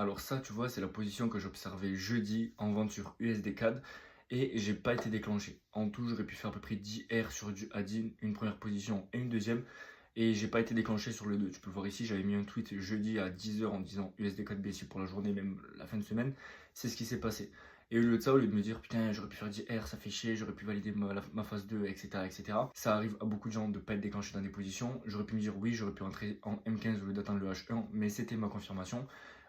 Alors ça, tu vois, c'est la position que j'observais jeudi en vente sur USD-CAD et j'ai pas été déclenché. En tout, j'aurais pu faire à peu près 10 R sur du Adin, une première position et une deuxième, et j'ai pas été déclenché sur le 2. Tu peux le voir ici, j'avais mis un tweet jeudi à 10 h en disant USD-CAD baissier pour la journée, même la fin de semaine. C'est ce qui s'est passé. Et au lieu de ça, au lieu de me dire putain, j'aurais pu faire 10 R, ça fait chier, j'aurais pu valider ma phase 2, etc., etc. Ça arrive à beaucoup de gens de pas être déclenché dans des positions. J'aurais pu me dire oui, j'aurais pu entrer en M15 au lieu d'attendre le H1, mais c'était ma confirmation.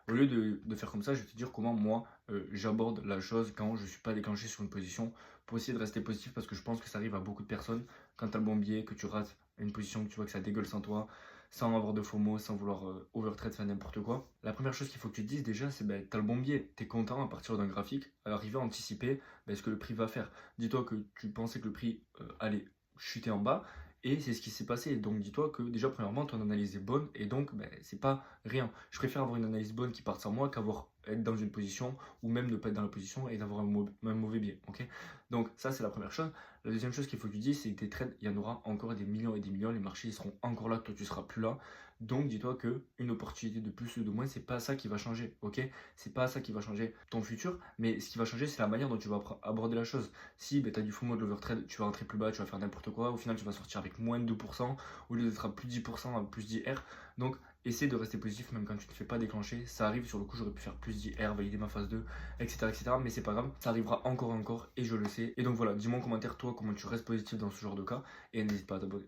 Au lieu de faire comme ça, je vais te dire comment moi j'aborde la chose quand je ne suis pas déclenché sur une position pour essayer de rester positif parce que je pense que ça arrive à beaucoup de personnes quand tu as le bon biais, que tu rates une position, que tu vois que ça dégueule sans toi, sans avoir de faux mots, sans vouloir overtrade, faire n'importe quoi. La première chose qu'il faut que tu te dises déjà, c'est ben, tu as le bon biais, tu es content à partir d'un graphique, à arriver à anticiper ben, ce que le prix va faire. Dis-toi que tu pensais que le prix allait chuter en bas. Et c'est ce qui s'est passé. Donc dis-toi que déjà premièrement ton analyse est bonne et donc ben, c'est pas rien. Je préfère avoir une analyse bonne qui parte sans moi qu'avoir être dans une position ou même ne pas être dans la position et d'avoir un mauvais biais. Ok. Donc ça c'est la première chose. La deuxième chose qu'il faut que tu dises, c'est que tes trades, il y en aura encore des millions et des millions. Les marchés ils seront encore là, toi tu seras plus là. Donc dis-toi que une opportunité de plus ou de moins, c'est pas ça qui va changer. Ok. C'est pas ça qui va changer ton futur, mais ce qui va changer, c'est la manière dont tu vas aborder la chose. Si ben, tu as du FOMO de l'overtrade, tu vas rentrer plus bas, tu vas faire n'importe quoi. Au final, tu vas sortir avec moins de 2% au lieu d'être à plus 10%, à plus 10 R. Donc essaie de rester positif même quand tu ne te fais pas déclencher. Ça arrive, sur le coup, j'aurais pu faire plus 10 R, valider ma phase 2, etc., etc. Mais c'est pas grave, ça arrivera encore et je le sais. Et donc voilà, dis-moi en commentaire, toi, comment tu restes positif dans ce genre de cas. Et n'hésite pas à t'abonner.